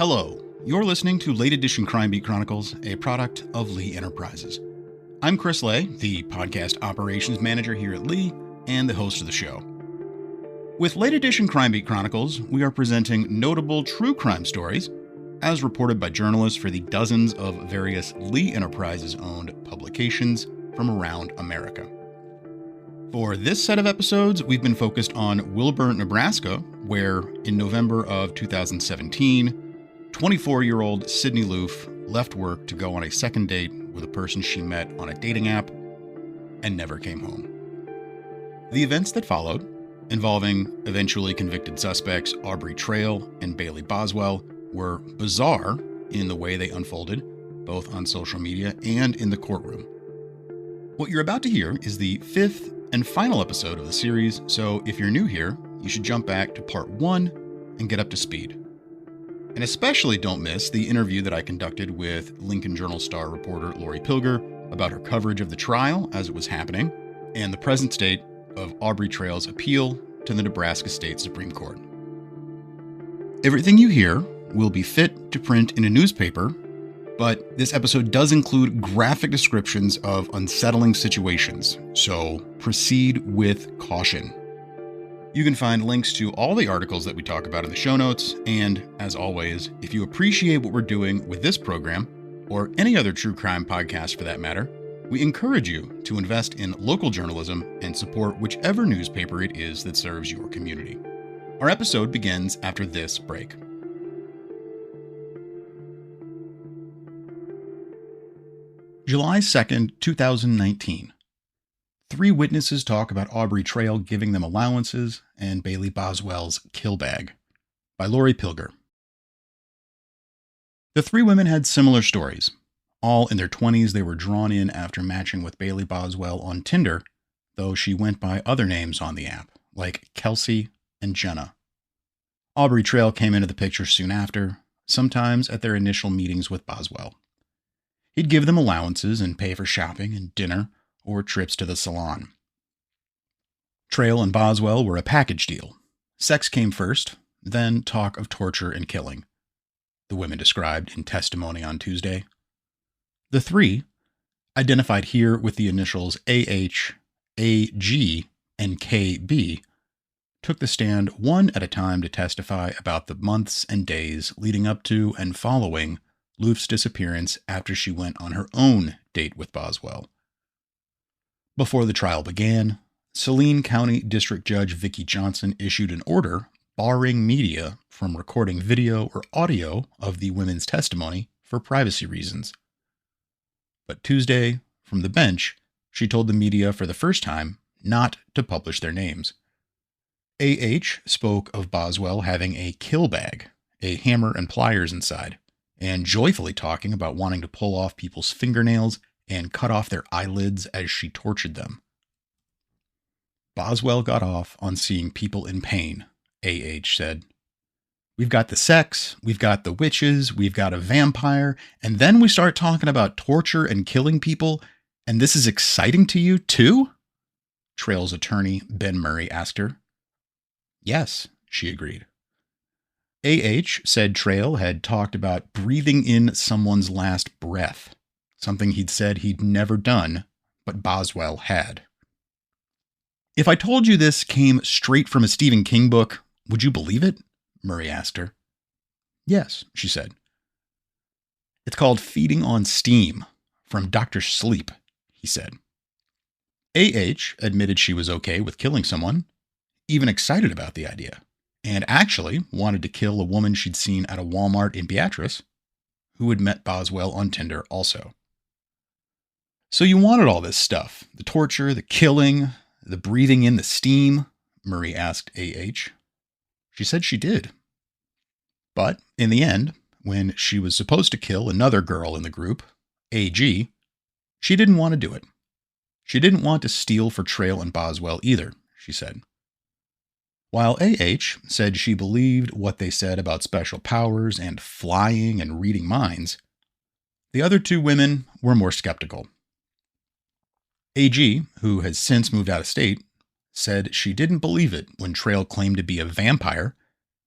Hello, you're listening to Late Edition Crime Beat Chronicles, a product of Lee Enterprises. I'm Chris Lay, the podcast operations manager here at Lee and the host of the show. With Late Edition Crime Beat Chronicles, we are presenting notable true crime stories as reported by journalists for the dozens of various Lee Enterprises-owned publications from around America. For this set of episodes, we've been focused on Wilber, Nebraska, where in November of 2017, 24-year-old Sydney Loofe left work to go on a second date with a person she met on a dating app and never came home. The events that followed, involving eventually convicted suspects Aubrey Trail and Bailey Boswell, were bizarre in the way they unfolded, both on social media and in the courtroom. What you're about to hear is the fifth and final episode of the series, so if you're new here, you should jump back to part 1 and get up to speed. And especially don't miss the interview that I conducted with Lincoln Journal-Star reporter Lori Pilger about her coverage of the trial as it was happening and the present state of Aubrey Trail's appeal to the Nebraska State Supreme Court. Everything you hear will be fit to print in a newspaper, but this episode does include graphic descriptions of unsettling situations, so proceed with caution. You can find links to all the articles that we talk about in the show notes, and as always, if you appreciate what we're doing with this program, or any other true crime podcast for that matter, we encourage you to invest in local journalism and support whichever newspaper it is that serves your community. Our episode begins after this break. July 2nd, 2019. 3 witnesses talk about Aubrey Trail giving them allowances and Bailey Boswell's kill bag. By Lori Pilger. The 3 women had similar stories. All in their 20s, they were drawn in after matching with Bailey Boswell on Tinder, though she went by other names on the app, like Kelsey and Jenna. Aubrey Trail came into the picture soon after, sometimes at their initial meetings with Boswell. He'd give them allowances and pay for shopping and dinner, or trips to the salon. Trail and Boswell were a package deal. Sex came first, then talk of torture and killing, the women described in testimony on Tuesday. The 3, identified here with the initials AH, AG, and KB, took the stand one at a time to testify about the months and days leading up to and following Loofe's disappearance after she went on her own date with Boswell. Before the trial began, Saline County District Judge Vicki Johnson issued an order barring media from recording video or audio of the women's testimony for privacy reasons. But Tuesday, from the bench, she told the media for the first time not to publish their names. AH spoke of Boswell having a kill bag, a hammer and pliers inside, and joyfully talking about wanting to pull off people's fingernails and cut off their eyelids as she tortured them. Boswell got off on seeing people in pain, AH said. We've got the sex, we've got the witches, we've got a vampire, and then we start talking about torture and killing people, and this is exciting to you too? Trail's attorney, Ben Murray, asked her. Yes, she agreed. AH said Trail had talked about breathing in someone's last breath, something he'd said he'd never done, but Boswell had. If I told you this came straight from a Stephen King book, would you believe it? Murray asked her. Yes, she said. It's called Feeding on Steam, from Dr. Sleep, he said. AH admitted she was okay with killing someone, even excited about the idea, and actually wanted to kill a woman she'd seen at a Walmart in Beatrice, who had met Boswell on Tinder also. So you wanted all this stuff, the torture, the killing, the breathing in the steam, Murray asked AH. She said she did. But in the end, when she was supposed to kill another girl in the group, AG, she didn't want to do it. She didn't want to steal for Trail and Boswell either, she said. While AH said she believed what they said about special powers and flying and reading minds, the other 2 women were more skeptical. AG, who has since moved out of state, said she didn't believe it when Trail claimed to be a vampire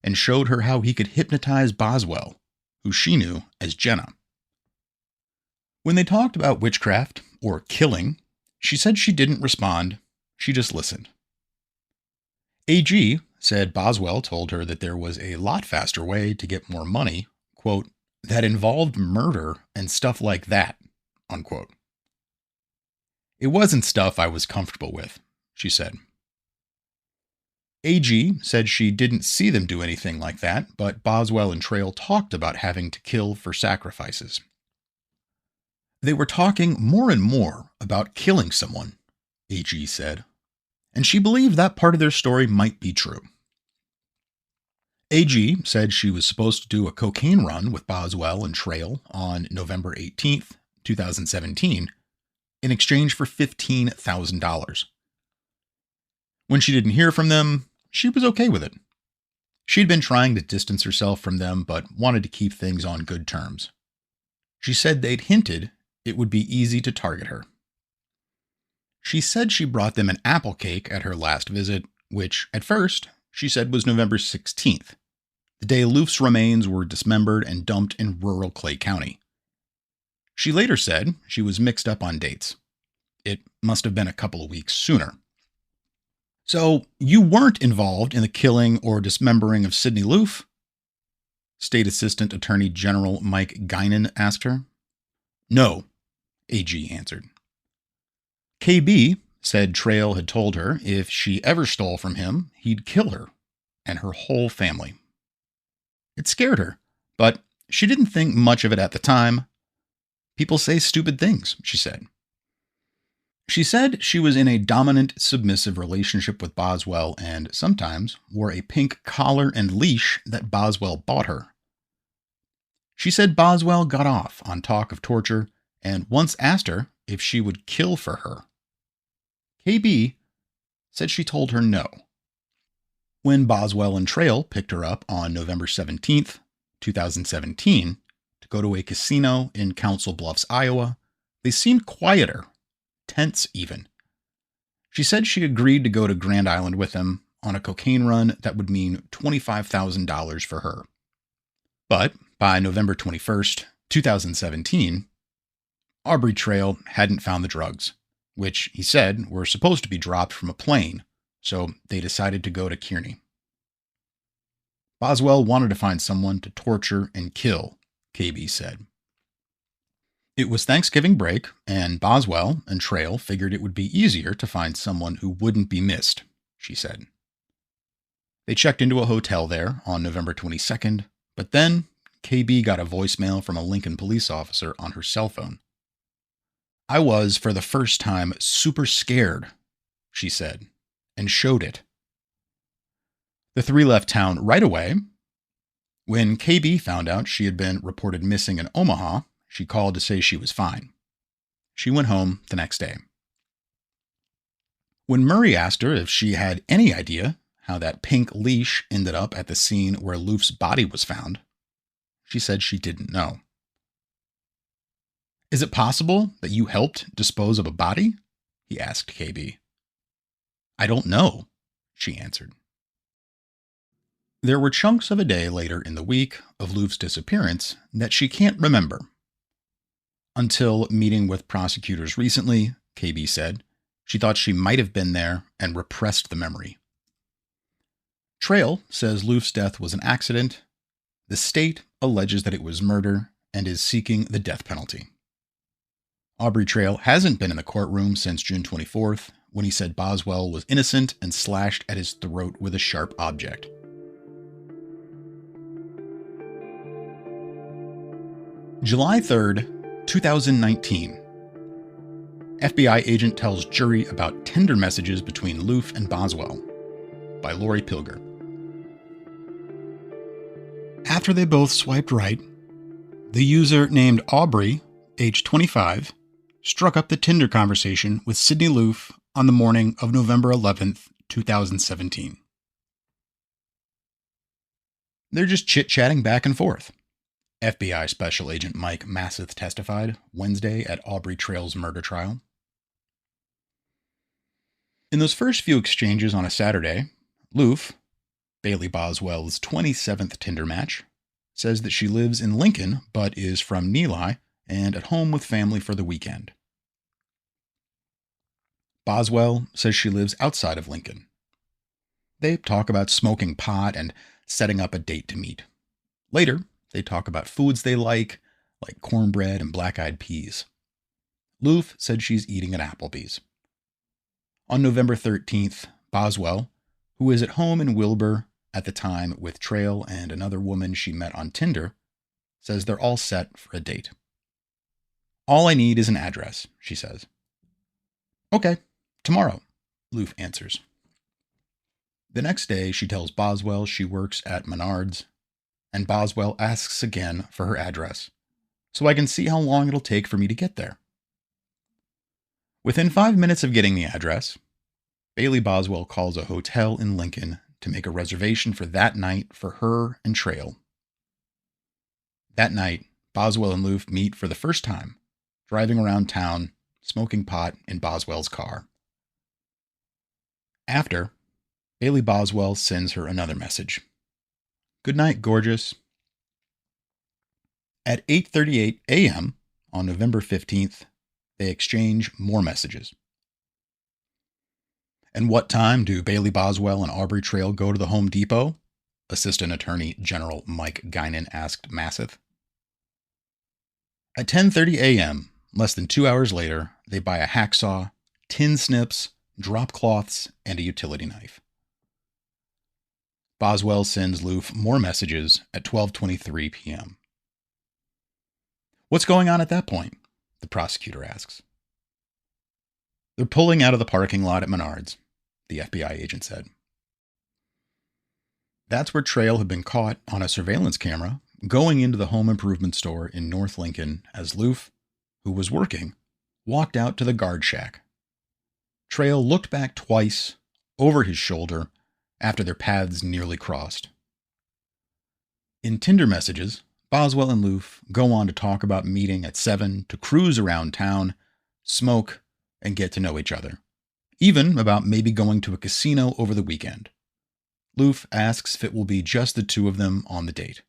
and showed her how he could hypnotize Boswell, who she knew as Jenna. When they talked about witchcraft or killing, she said she didn't respond, she just listened. AG said Boswell told her that there was a lot faster way to get more money, quote, that involved murder and stuff like that, unquote. It wasn't stuff I was comfortable with, she said. AG said she didn't see them do anything like that, but Boswell and Trail talked about having to kill for sacrifices. They were talking more and more about killing someone, AG said, and she believed that part of their story might be true. AG said she was supposed to do a cocaine run with Boswell and Trail on November 18th, 2017, in exchange for $15,000. When she didn't hear from them, she was okay with it. She'd been trying to distance herself from them, but wanted to keep things on good terms. She said they'd hinted it would be easy to target her. She said she brought them an apple cake at her last visit, which, at first, she said was November 16th, the day Loofe's remains were dismembered and dumped in rural Clay County. She later said she was mixed up on dates. It must have been a couple of weeks sooner. So, you weren't involved in the killing or dismembering of Sydney Loofe? State Assistant Attorney General Mike Guinan asked her. No, AG answered. KB said Trail had told her if she ever stole from him, he'd kill her and her whole family. It scared her, but she didn't think much of it at the time. People say stupid things, she said. She said she was in a dominant, submissive relationship with Boswell and sometimes wore a pink collar and leash that Boswell bought her. She said Boswell got off on talk of torture and once asked her if she would kill for her. KB said she told her no. When Boswell and Trail picked her up on November 17th, 2017, to go to a casino in Council Bluffs, Iowa, they seemed quieter, tense even. She said she agreed to go to Grand Island with them on a cocaine run that would mean $25,000 for her. But by November 21st, 2017, Aubrey Trail hadn't found the drugs, which he said were supposed to be dropped from a plane, so they decided to go to Kearney. Boswell wanted to find someone to torture and kill, KB said. It was Thanksgiving break, and Boswell and Trail figured it would be easier to find someone who wouldn't be missed, she said. They checked into a hotel there on November 22nd, but then KB got a voicemail from a Lincoln police officer on her cell phone. I was, for the first time, super scared, she said, and showed it. The three left town right away. When KB found out she had been reported missing in Omaha, she called to say she was fine. She went home the next day. When Murray asked her if she had any idea how that pink leash ended up at the scene where Loofe's body was found, she said she didn't know. Is it possible that you helped dispose of a body? He asked KB. I don't know, she answered. There were chunks of a day later in the week of Loofe's disappearance that she can't remember. Until meeting with prosecutors recently, KB said, she thought she might have been there and repressed the memory. Trail says Loofe's death was an accident. The state alleges that it was murder and is seeking the death penalty. Aubrey Trail hasn't been in the courtroom since June 24th, when he said Boswell was innocent and slashed at his throat with a sharp object. July 3rd, 2019. FBI agent tells jury about Tinder messages between Loofe and Boswell, by Lori Pilger. After they both swiped right, the user named Aubrey, age 25, struck up the Tinder conversation with Sydney Loofe on the morning of November 11th, 2017. They're just chit-chatting back and forth, FBI Special Agent Mike Masseth testified Wednesday at Aubrey Trail's murder trial. In those first few exchanges on a Saturday, Loofe, Bailey Boswell's 27th Tinder match, says that she lives in Lincoln but is from Neligh and at home with family for the weekend. Boswell says she lives outside of Lincoln. They talk about smoking pot and setting up a date to meet. Later, they talk about foods they like cornbread and black-eyed peas. Loofe said she's eating at Applebee's. On November 13th, Boswell, who is at home in Wilber at the time with Trail and another woman she met on Tinder, says they're all set for a date. All I need is an address, she says. Okay, tomorrow, Loofe answers. The next day, she tells Boswell she works at Menards, and Boswell asks again for her address, so I can see how long it'll take for me to get there. Within 5 minutes of getting the address, Bailey Boswell calls a hotel in Lincoln to make a reservation for that night for her and Trail. That night, Boswell and Loofe meet for the first time, driving around town, smoking pot in Boswell's car. After, Bailey Boswell sends her another message. Good night, gorgeous. At 8:38 a.m. on November 15th, they exchange more messages. And what time do Bailey Boswell and Aubrey Trail go to the Home Depot? Assistant Attorney General Mike Guinan asked Masseth. At 10:30 a.m., less than 2 hours later, they buy a hacksaw, tin snips, drop cloths, and a utility knife. Boswell sends Loofe more messages at 12:23 p.m. What's going on at that point? The prosecutor asks. They're pulling out of the parking lot at Menards, the FBI agent said. That's where Trail had been caught on a surveillance camera going into the home improvement store in North Lincoln as Loofe, who was working, walked out to the guard shack. Trail looked back twice, over his shoulder, after their paths nearly crossed. In Tinder messages, Boswell and Loofe go on to talk about meeting at 7 to cruise around town, smoke, and get to know each other. Even about maybe going to a casino over the weekend. Loofe asks if it will be just the two of them on the date.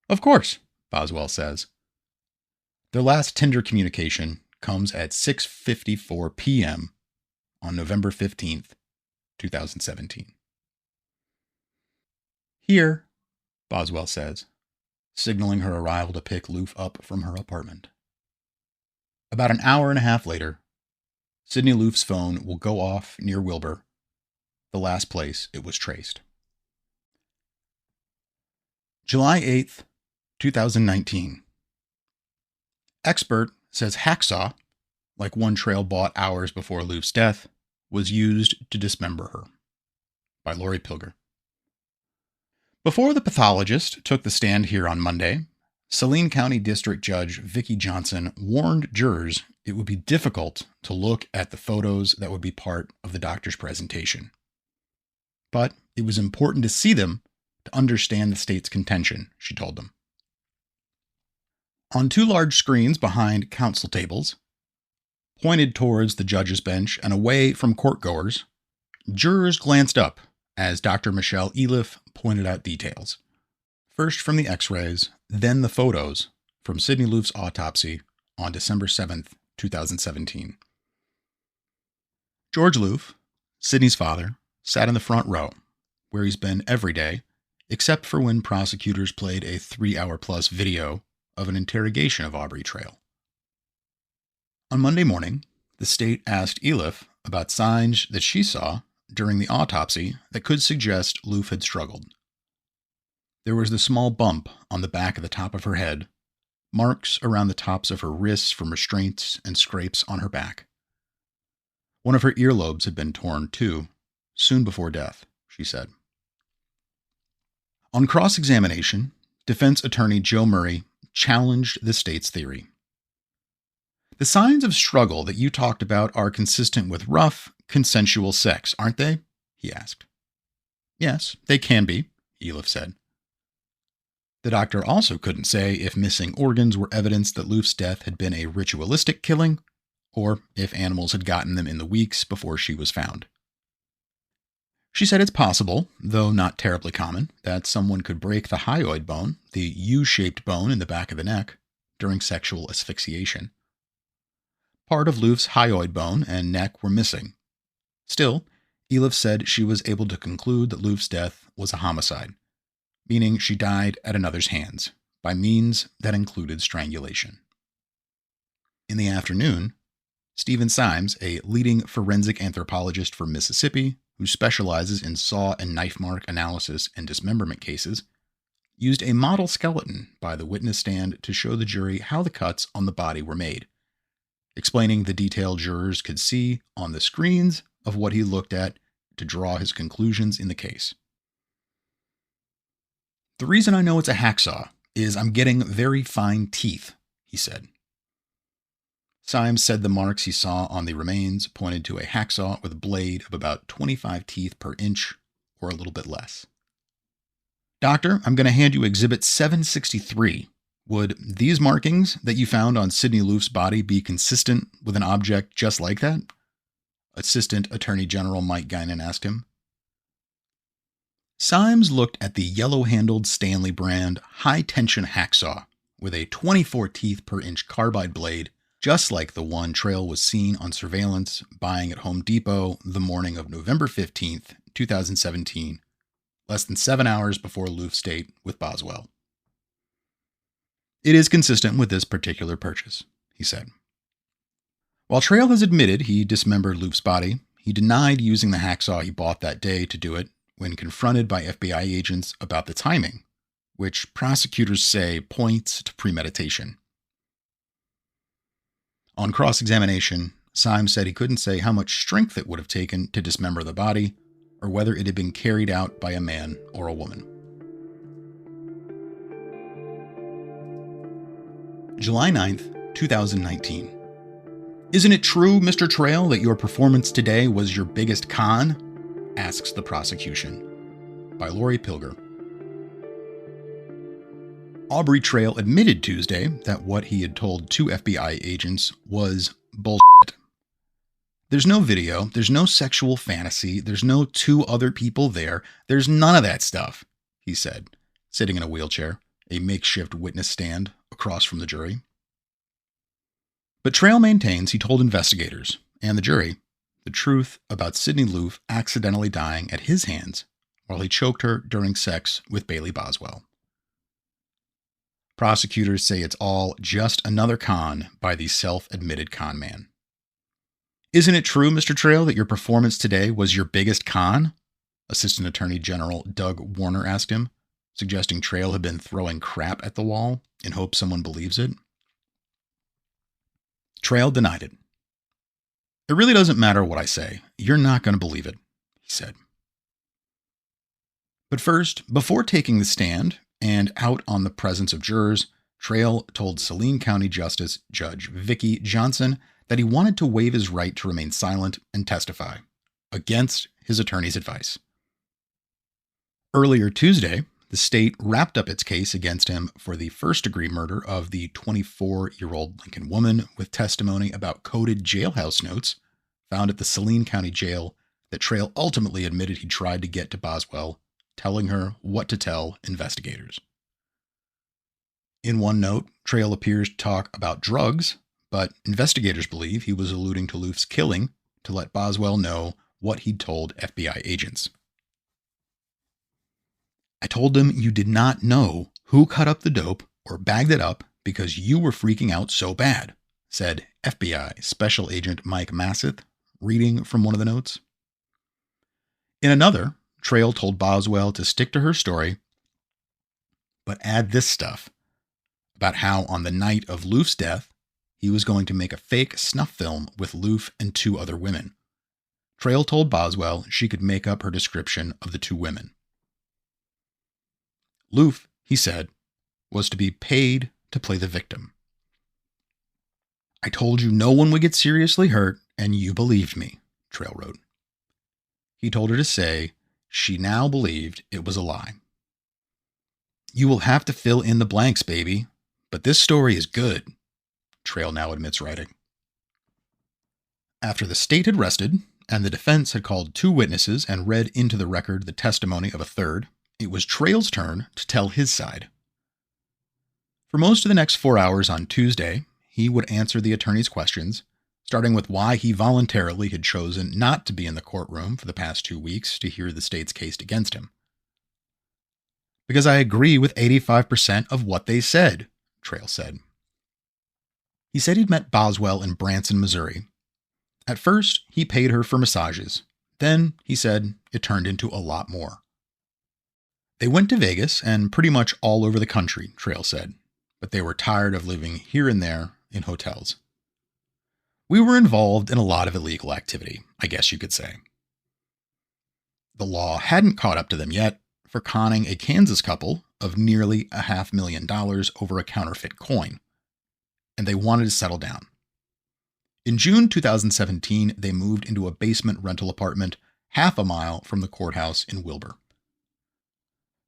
Of course, Boswell says. Their last Tinder communication comes at 6:54 p.m. on November 15th, 2017. Here, Boswell says, signaling her arrival to pick Loofe up from her apartment. About an hour and a half later, Sydney Loofe's phone will go off near Wilber, the last place it was traced. July 8th, 2019. Expert says hacksaw, like one Trail bought hours before Loofe's death, was used to dismember her. By Lori Pilger. Before the pathologist took the stand here on Monday, Saline County District Judge Vicki Johnson warned jurors it would be difficult to look at the photos that would be part of the doctor's presentation. But it was important to see them to understand the state's contention, she told them. On two large screens behind counsel tables, pointed towards the judge's bench and away from courtgoers, jurors glanced up as Dr. Michelle Eliffe pointed out details. First from the x-rays, then the photos from Sydney Loofe's autopsy on December 7th, 2017. George Loofe, Sydney's father, sat in the front row, where he's been every day, except for when prosecutors played a 3-hour-plus video of an interrogation of Aubrey Trail. On Monday morning, the state asked Eliffe about signs that she saw during the autopsy that could suggest Loofe had struggled. There was the small bump on the back of the top of her head, marks around the tops of her wrists from restraints and scrapes on her back. One of her earlobes had been torn, too, soon before death, she said. On cross-examination, defense attorney Joe Murray challenged the state's theory. The signs of struggle that you talked about are consistent with rough, consensual sex, aren't they? He asked. Yes, they can be, Eliffe said. The doctor also couldn't say if missing organs were evidence that Loofe's death had been a ritualistic killing, or if animals had gotten them in the weeks before she was found. She said it's possible, though not terribly common, that someone could break the hyoid bone, the U-shaped bone in the back of the neck, during sexual asphyxiation. Part of Loofe's hyoid bone and neck were missing. Still, Loofe said she was able to conclude that Loofe's death was a homicide, meaning she died at another's hands, by means that included strangulation. In the afternoon, Stephen Symes, a leading forensic anthropologist from Mississippi who specializes in saw and knife mark analysis and dismemberment cases, used a model skeleton by the witness stand to show the jury how the cuts on the body were made, explaining the detail jurors could see on the screens of what he looked at to draw his conclusions in the case. "The reason I know it's a hacksaw is I'm getting very fine teeth," he said. Symes said the marks he saw on the remains pointed to a hacksaw with a blade of about 25 teeth per inch, or a little bit less. "Doctor, I'm going to hand you Exhibit 763. Would these markings that you found on Sydney Loofe's body be consistent with an object just like that?" Assistant Attorney General Mike Guinan asked him. Symes looked at the yellow-handled Stanley brand high-tension hacksaw with a 24 teeth per inch carbide blade, just like the one Trail was seen on surveillance buying at Home Depot the morning of November 15th, 2017, less than 7 hours before Loofe's date with Boswell. "It is consistent with this particular purchase," he said. While Trail has admitted he dismembered Loofe's body, he denied using the hacksaw he bought that day to do it when confronted by FBI agents about the timing, which prosecutors say points to premeditation. On cross-examination, Symes said he couldn't say how much strength it would have taken to dismember the body, or whether it had been carried out by a man or a woman. July 9th, 2019. "Isn't it true, Mr. Trail, that your performance today was your biggest con?" asks the prosecution. By Lori Pilger. Aubrey Trail admitted Tuesday that what he had told two FBI agents was bullshit. "There's no video, there's no sexual fantasy, there's no two other people there, there's none of that stuff," he said, sitting in a wheelchair, a makeshift witness stand across from the jury. But Trail maintains he told investigators and the jury the truth about Sydney Loofe accidentally dying at his hands while he choked her during sex with Bailey Boswell. Prosecutors say it's all just another con by the self-admitted con man. "Isn't it true, Mr. Trail, that your performance today was your biggest con?" Assistant Attorney General Doug Warner asked him, suggesting Trail had been throwing crap at the wall in hopes someone believes it. Trail denied it. "It really doesn't matter what I say. You're not going to believe it," he said. But first, before taking the stand and out on the presence of jurors, Trail told Saline County Justice Judge Vicki Johnson that he wanted to waive his right to remain silent and testify, against his attorney's advice. Earlier Tuesday, the state wrapped up its case against him for the first-degree murder of the 24-year-old Lincoln woman with testimony about coded jailhouse notes found at the Saline County Jail that Trail ultimately admitted he tried to get to Boswell, telling her what to tell investigators. In one note, Trail appears to talk about drugs, but investigators believe he was alluding to Loofe's killing to let Boswell know what he'd told FBI agents. "I told them you did not know who cut up the dope or bagged it up because you were freaking out so bad," said FBI Special Agent Mike Masseth, reading from one of the notes. In another, Trail told Boswell to stick to her story, but add this stuff about how on the night of Loofe's death, he was going to make a fake snuff film with Loofe and two other women. Trail told Boswell she could make up her description of the two women. Loofe, he said, was to be paid to play the victim. "I told you no one would get seriously hurt, and you believed me," Trail wrote. He told her to say she now believed it was a lie. "You will have to fill in the blanks, baby, but this story is good," Trail now admits writing. After the state had rested and the defense had called 2 witnesses and read into the record the testimony of a third, it was Trail's turn to tell his side. For most of the next 4 hours on Tuesday, he would answer the attorney's questions, starting with why he voluntarily had chosen not to be in the courtroom for the past 2 weeks to hear the state's case against him. "Because I agree with 85% of what they said," Trail said. He said he'd met Boswell in Branson, Missouri. At first, he paid her for massages. Then, he said, it turned into a lot more. They went to Vegas and pretty much all over the country, Trail said, but they were tired of living here and there in hotels. "We were involved in a lot of illegal activity, I guess you could say." The law hadn't caught up to them yet for conning a Kansas couple of nearly $500,000 over a counterfeit coin, and they wanted to settle down. In June 2017, they moved into a basement rental apartment half a mile from the courthouse in Wilber.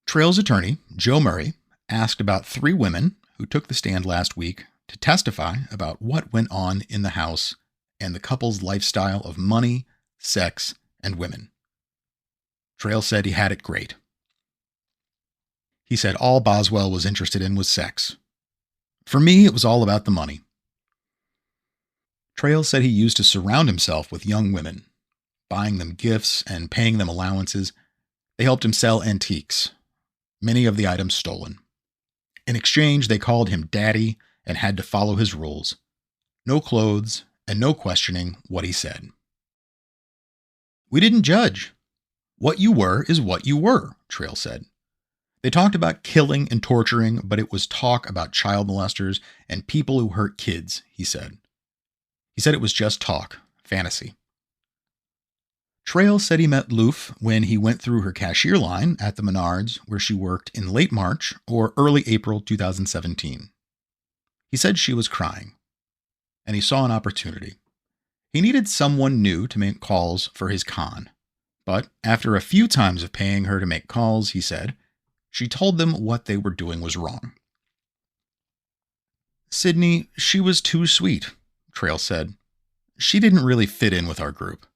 Trail's attorney, Joe Murray, asked about 3 women who took the stand last week to testify about what went on in the house and the couple's lifestyle of money, sex, and women. Trail said he had it great. He said all Boswell was interested in was sex. "For me, it was all about the money." Trail said he used to surround himself with young women, buying them gifts and paying them allowances. They helped him sell antiques, many of the items stolen. In exchange, they called him daddy and had to follow his rules. No clothes and no questioning what he said. "We didn't judge. What you were is what you were," Trail said. "They talked about killing and torturing, but it was talk about child molesters and people who hurt kids," he said. He said it was just talk, fantasy. Trail said he met Loofe when he went through her cashier line at the Menards, where she worked in late March or early April 2017. He said she was crying, and he saw an opportunity. He needed someone new to make calls for his con. But after a few times of paying her to make calls, he said, she told them what they were doing was wrong. "Sydney, she was too sweet," Trail said. "She didn't really fit in with our group."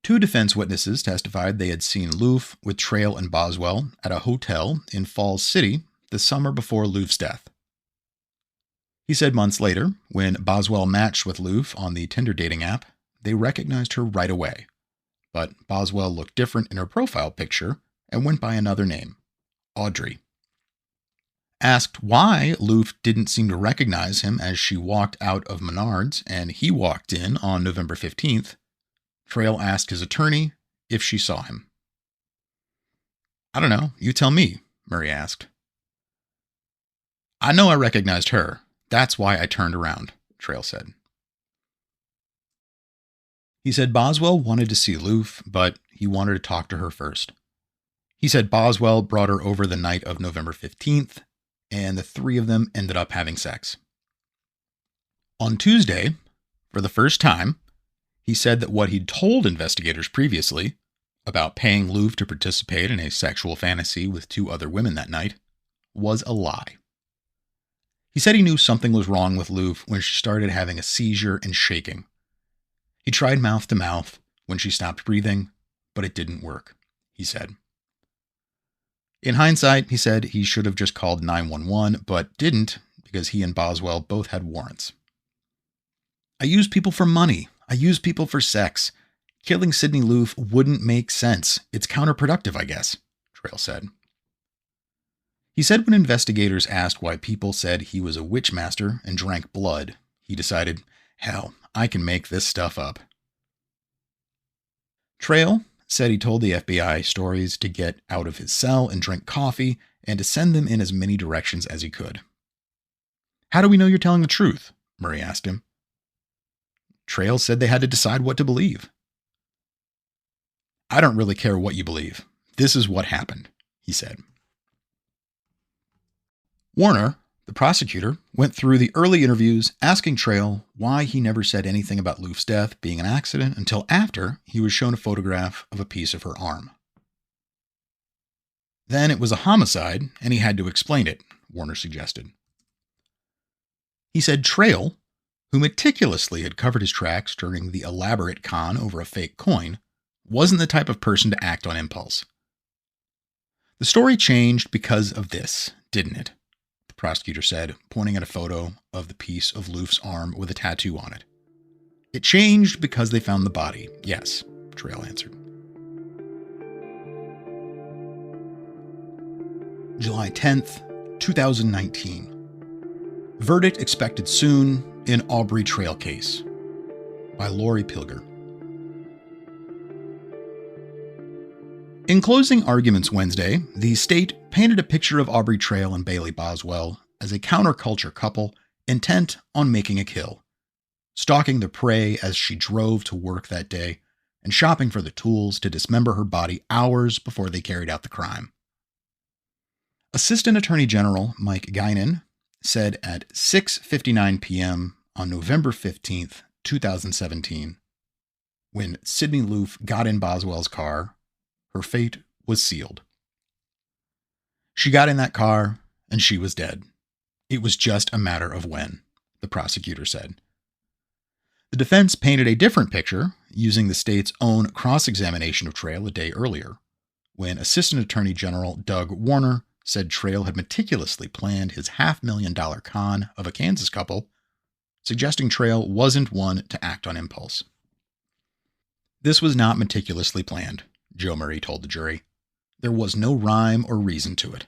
2 defense witnesses testified they had seen Loofe with Trail and Boswell at a hotel in Falls City the summer before Loofe's death. He said months later, when Boswell matched with Loofe on the Tinder dating app, they recognized her right away. But Boswell looked different in her profile picture and went by another name, Audrey. Asked why Loofe didn't seem to recognize him as she walked out of Menards and he walked in on November 15th, Trail asked his attorney if she saw him. "I don't know, you tell me," Murray asked. "I know I recognized her. That's why I turned around," Trail said. He said Boswell wanted to see Loofe, but he wanted to talk to her first. He said Boswell brought her over the night of November 15th, and the 3 of them ended up having sex. On Tuesday, for the first time, he said that what he'd told investigators previously about paying Loofe to participate in a sexual fantasy with 2 other women that night was a lie. He said he knew something was wrong with Loofe when she started having a seizure and shaking. He tried mouth to mouth when she stopped breathing, but it didn't work, he said. In hindsight, he said he should have just called 911, but didn't because he and Boswell both had warrants. "I use people for money. I use people for sex. Killing Sydney Loofe wouldn't make sense. It's counterproductive, I guess," Trail said. He said when investigators asked why people said he was a witch master and drank blood, he decided, hell, I can make this stuff up. Trail said he told the FBI stories to get out of his cell and drink coffee and to send them in as many directions as he could. "How do we know you're telling the truth?" Murray asked him. Trail said they had to decide what to believe. "I don't really care what you believe. This is what happened," he said. Warner, the prosecutor, went through the early interviews asking Trail why he never said anything about Loofe's death being an accident until after he was shown a photograph of a piece of her arm. Then it was a homicide, and he had to explain it, Warner suggested. He said Trail, who meticulously had covered his tracks during the elaborate con over a fake coin, wasn't the type of person to act on impulse. The story changed because of this, didn't it? The prosecutor said, pointing at a photo of the piece of Loofe's arm with a tattoo on it. It changed because they found the body, yes, Trail answered. July 10th, 2019. Verdict expected soon in Aubrey Trail case by Lori Pilger. In closing arguments Wednesday, the state painted a picture of Aubrey Trail and Bailey Boswell as a counterculture couple intent on making a kill, stalking the prey as she drove to work that day and shopping for the tools to dismember her body hours before they carried out the crime. Assistant Attorney General Mike Guinan said at 6:59 p.m. on November 15th, 2017, when Sydney Loofe got in Boswell's car, her fate was sealed. She got in that car and she was dead. It was just a matter of when, the prosecutor said. The defense painted a different picture using the state's own cross-examination of Trail a day earlier, when Assistant Attorney General Doug Warner said Trail had meticulously planned his $500,000 con of a Kansas couple, suggesting Trail wasn't one to act on impulse. This was not meticulously planned, Joe Murray told the jury. There was no rhyme or reason to it.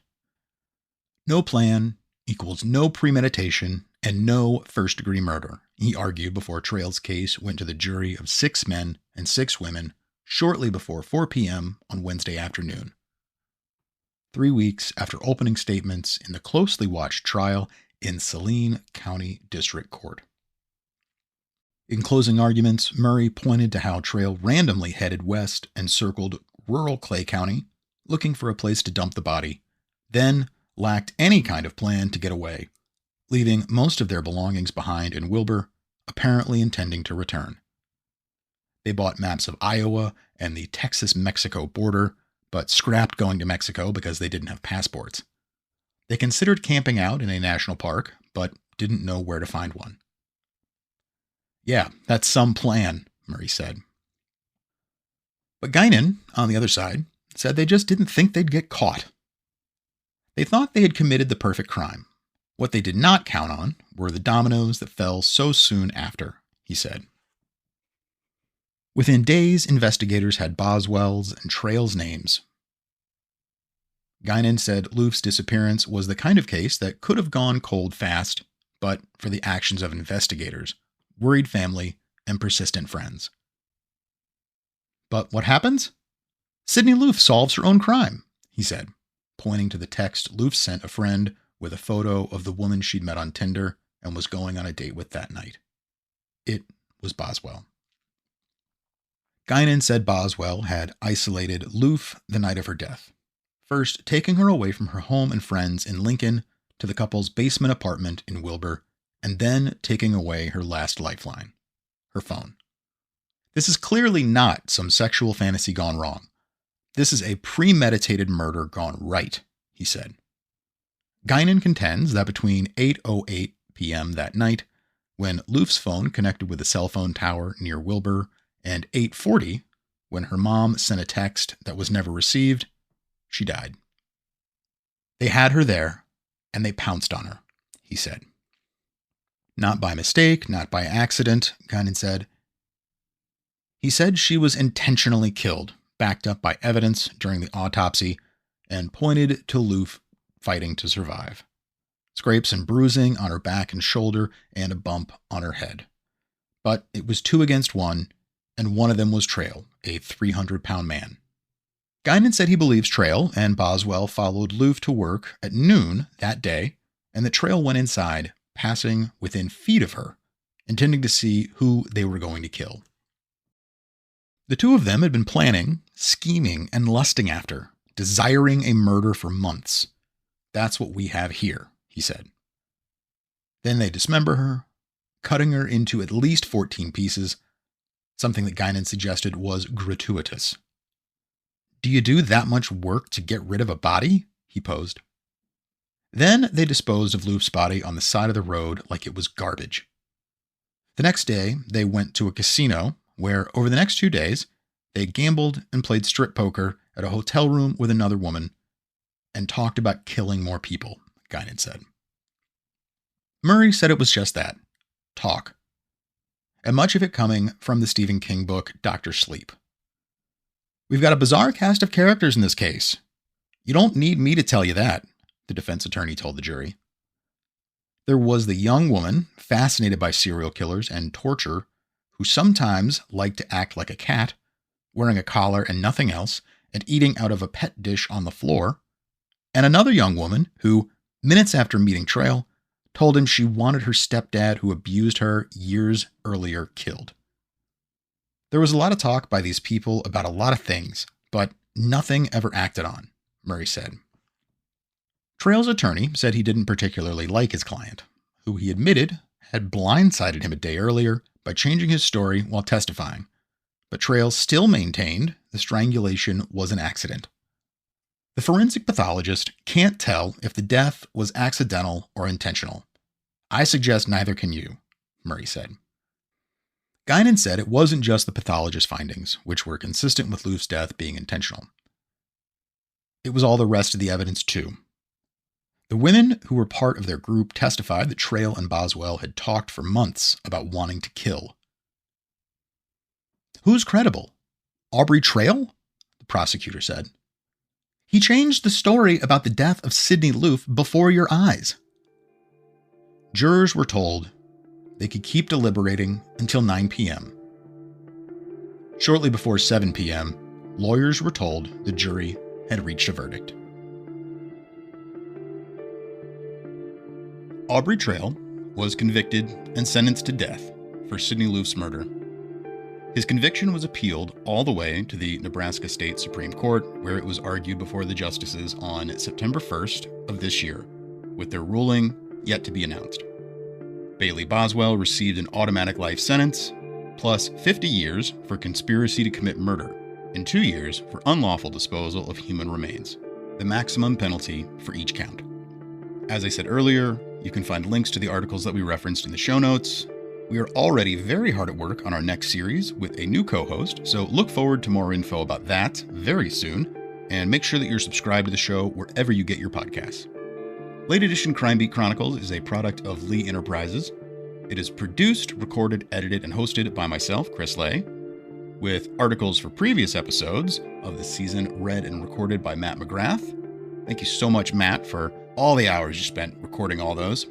No plan equals no premeditation and no first-degree murder, he argued before Trail's case went to the jury of 6 men and 6 women shortly before 4 p.m. on Wednesday afternoon. 3 weeks after opening statements in the closely watched trial in Saline County District Court. In closing arguments, Murray pointed to how Trail randomly headed west and circled rural Clay County, looking for a place to dump the body, then lacked any kind of plan to get away, leaving most of their belongings behind in Wilber, apparently intending to return. They bought maps of Iowa and the Texas-Mexico border, but scrapped going to Mexico because they didn't have passports. They considered camping out in a national park, but didn't know where to find one. Yeah, that's some plan, Murray said. But Guinan, on the other side, said they just didn't think they'd get caught. They thought they had committed the perfect crime. What they did not count on were the dominoes that fell so soon after, he said. Within days, investigators had Boswell's and Trail's names. Guinan said Loofe's disappearance was the kind of case that could have gone cold fast, but for the actions of investigators, worried family, and persistent friends. But what happens? Sydney Loofe solves her own crime, he said, pointing to the text Loofe sent a friend with a photo of the woman she'd met on Tinder and was going on a date with that night. It was Boswell. Guinan said Boswell had isolated Loofe the night of her death, first taking her away from her home and friends in Lincoln to the couple's basement apartment in Wilber, and then taking away her last lifeline, her phone. This is clearly not some sexual fantasy gone wrong. This is a premeditated murder gone right, he said. Guinan contends that between 8:08 p.m. that night, when Loofe's phone connected with a cell phone tower near Wilber, and 8:40, when her mom sent a text that was never received, she died. They had her there, and they pounced on her, he said. Not by mistake, not by accident, Guinan said. He said she was intentionally killed, backed up by evidence during the autopsy, and pointed to Loofe fighting to survive. Scrapes and bruising on her back and shoulder, and a bump on her head. But it was 2 against 1, and one of them was Trail, a 300-pound man. Guinan said he believes Trail and Boswell followed Loofe to work at noon that day, and that Trail went inside, passing within feet of her, intending to see who they were going to kill. The two of them had been planning, scheming, and lusting after, desiring a murder for months. That's what we have here, he said. Then they dismember her, cutting her into at least 14 pieces, something that Guinan suggested was gratuitous. Do you do that much work to get rid of a body? He posed. Then they disposed of Loofe's body on the side of the road like it was garbage. The next day, they went to a casino where, over the next 2 days, they gambled and played strip poker at a hotel room with another woman and talked about killing more people, Guinan said. Murray said it was just that, talk, and much of it coming from the Stephen King book Dr. Sleep. We've got a bizarre cast of characters in this case. You don't need me to tell you that, the defense attorney told the jury. There was the young woman fascinated by serial killers and torture who sometimes liked to act like a cat, wearing a collar and nothing else, and eating out of a pet dish on the floor, and another young woman who, minutes after meeting Trail, told him she wanted her stepdad who abused her years earlier killed. There was a lot of talk by these people about a lot of things, but nothing ever acted on, Murray said. Trail's attorney said he didn't particularly like his client, who he admitted had blindsided him a day earlier by changing his story while testifying, but Trail still maintained the strangulation was an accident. The forensic pathologist can't tell if the death was accidental or intentional. I suggest neither can you, Murray said. Guinan said it wasn't just the pathologist's findings, which were consistent with Loofe's death being intentional. It was all the rest of the evidence too. The women who were part of their group testified that Trail and Boswell had talked for months about wanting to kill. Who's credible? Aubrey Trail? The prosecutor said. He changed the story about the death of Sydney Loofe before your eyes. Jurors were told they could keep deliberating until 9 p.m. Shortly before 7 p.m., lawyers were told the jury had reached a verdict. Aubrey Trail was convicted and sentenced to death for Sydney Loofe's murder. His conviction was appealed all the way to the Nebraska State Supreme Court, where it was argued before the justices on September 1st of this year, with their ruling yet to be announced. Bailey Boswell received an automatic life sentence, plus 50 years for conspiracy to commit murder, and 2 years for unlawful disposal of human remains, the maximum penalty for each count. As I said earlier, you can find links to the articles that we referenced in the show notes. We are already very hard at work on our next series with a new co-host, so look forward to more info about that very soon, and make sure that you're subscribed to the show wherever you get your podcasts. Late Edition Crime Beat Chronicles is a product of Lee Enterprises. It is produced, recorded, edited, and hosted by myself, Chris Lay, with articles for previous episodes of the season read and recorded by Matt McGrath. Thank you so much, Matt, for all the hours you spent recording all those.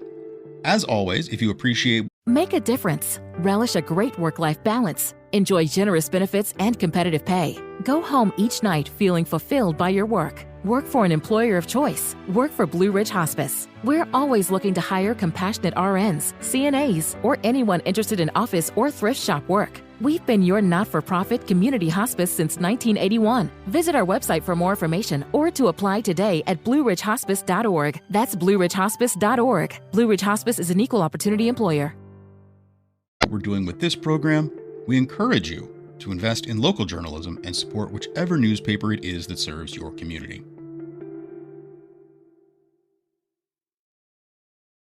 As always, if you appreciate... Make a difference. Relish a great work-life balance. Enjoy generous benefits and competitive pay. Go home each night feeling fulfilled by your work. Work for an employer of choice. Work for Blue Ridge Hospice. We're always looking to hire compassionate RNs, CNAs, or anyone interested in office or thrift shop work. We've been your not-for-profit community hospice since 1981. Visit our website for more information or to apply today at blueridgehospice.org. That's blueridgehospice.org. Blue Ridge Hospice is an equal opportunity employer. What we're doing with this program, we encourage you to invest in local journalism and support whichever newspaper it is that serves your community.